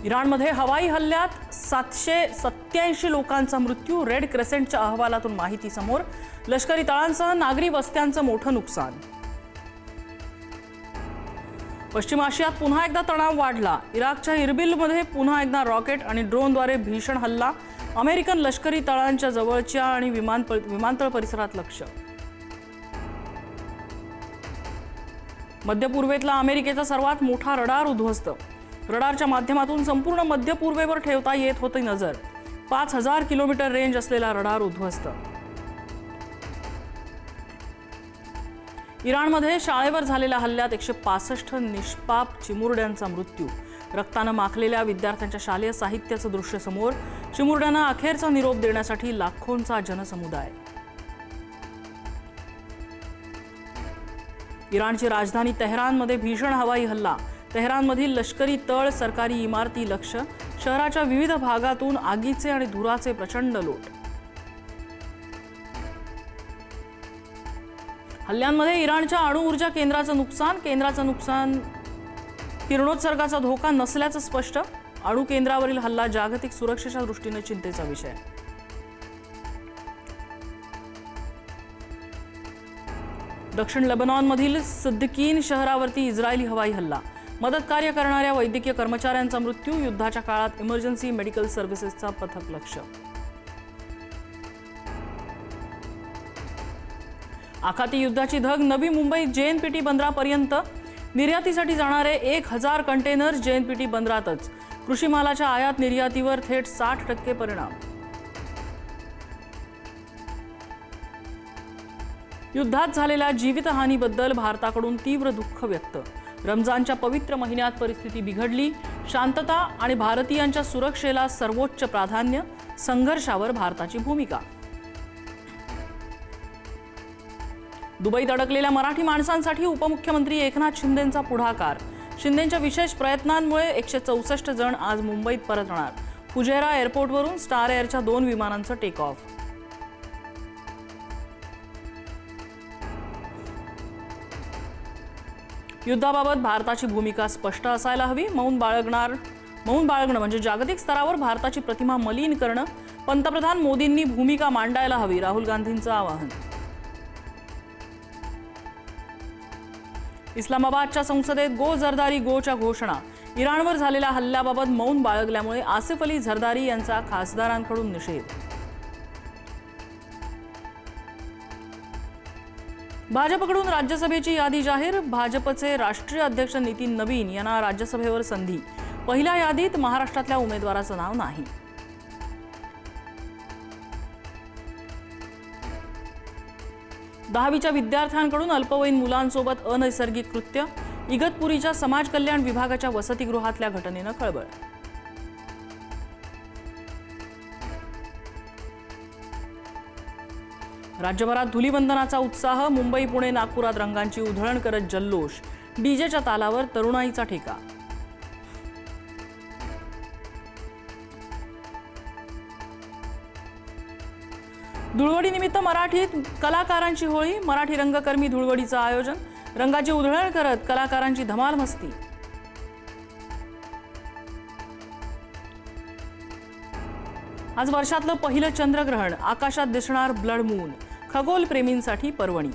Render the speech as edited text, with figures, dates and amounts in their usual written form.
इराणमध्ये हवाई हल्ल्यात 787 लोकांचा मृत्यू. रेड क्रेसेंटच्या अहवालातून माहिती समोर. लष्करी तळांसह नागरी वस्त्यांचं मोठं नुकसान. पश्चिम आशियात पुन्हा एकदा तणाव वाढला. इराकच्या इरबिलमध्ये पुन्हा एकदा रॉकेट आणि ड्रोनद्वारे भीषण हल्ला. अमेरिकन लष्करी तळांच्या जवळच्या आणि विमानतळ परिसरात लक्ष. मध्य पूर्वेतला अमेरिकेचा सर्वात मोठा रडार उद्ध्वस्त. रडारच्या माध्यमातून संपूर्ण मध्य पूर्वेवर ठेवता येत होती नजर. 5000 किलोमीटर रेंज असलेला रडार उद्ध्वस्त. इराणमध्ये शाळेवर झालेल्या हल्ल्यात 165 निष्पाप चिमुरड्यांचा मृत्यू. रक्तानं माखलेल्या विद्यार्थ्यांच्या शालेय साहित्याचं दृश्य समोर. चिमुरड्यांना अखेरचा निरोप देण्यासाठी लाखोंचा जनसमुदाय. इराणची राजधानी तेहरानमध्ये भीषण हवाई हल्ला. तेहरानमधील लष्करी तळ, सरकारी इमारती लक्ष्य. शहराच्या विविध भागातून आगीचे आणि धुराचे प्रचंड लोट. हल्ल्यांमध्ये इराणच्या अणुऊर्जा केंद्राचं नुकसान. किरणोत्सर्गाचा धोका नसल्याचं स्पष्ट. अणु केंद्रावरील हल्ला जागतिक सुरक्षेच्या दृष्टीने चिंतेचा विषय. दक्षिण लेबनॉनमधील सिद्दीकीन शहरावरती इस्रायली हवाई हल्ला. मदत कार्य करणाऱ्या वैद्यकीय कर्मचाऱ्यांचा मृत्यू. युद्धाच्या काळात इमर्जन्सी मेडिकल सर्व्हिसेसचा पथक लक्ष. आखाती युद्धाची धग. नवी मुंबई JNPT बंदरापर्यंत. निर्यातीसाठी जाणारे 1000 कंटेनर JNPT बंदरातच. कृषी मालाच्या आयात निर्यातीवर थेट 60% परिणाम. युद्धात झालेल्या जीवितहानीबद्दल भारताकडून तीव्र दुःख व्यक्त. रमजानच्या पवित्र महिन्यात परिस्थिती बिघडली. शांतता आणि भारतीयांच्या सुरक्षेला सर्वोच्च प्राधान्य. संघर्षावर भारताची भूमिका. दुबईत अडकलेल्या मराठी माणसांसाठी उपमुख्यमंत्री एकनाथ शिंदेंचा पुढाकार. शिंदेंच्या विशेष प्रयत्नांमुळे 164 जण आज मुंबईत परतणार. फुजेरा एअरपोर्टवरून स्टार एअरच्या 2 विमानांचं टेक ऑफ. युद्धाबाबत भारताची भूमिका स्पष्ट असायला हवी. मौन बाळगणं म्हणजे जागतिक स्तरावर भारताची प्रतिमा मलिन करणं. पंतप्रधान मोदींनी भूमिका मांडायला हवी. राहुल गांधींचं आवाहन. इस्लामाबादच्या संसदेत गो झरदारी गोच्या घोषणा. इराणवर झालेल्या हल्ल्याबाबत मौन बाळगल्यामुळे आसिफ अली झरदारी यांचा खासदारांकडून निषेध. भाजपकडून राज्यसभेची यादी जाहीर. भाजपचे राष्ट्रीय अध्यक्ष नितीन नवीन यांना राज्यसभेवर संधी. पहिल्या यादीत महाराष्ट्रातल्या उमेदवाराचं नाव नाही. दहावीच्या विद्यार्थ्यांकडून अल्पवयीन मुलांसोबत अनैसर्गिक कृत्य. इगतपुरीच्या समाज कल्याण विभागाच्या वसतिगृहातल्या घटनेनं खळबळ. राज्यभरात धुलीवंदनाचा उत्साह. मुंबई, पुणे, नागपुरात रंगांची उधळण करत जल्लोष. डीजेच्या तालावर तरुणाईचा ठेका. धुळवडीनिमित्त मराठीत कलाकारांची होळी. मराठी रंगकर्मी धुळवडीचं आयोजन. रंगाची उधळण करत कलाकारांची धमाल मस्ती. आज वर्षातलं पहिलं चंद्रग्रहण. आकाशात दिसणार ब्लड मून. खगोल प्रेमींसाठी पर्वणी.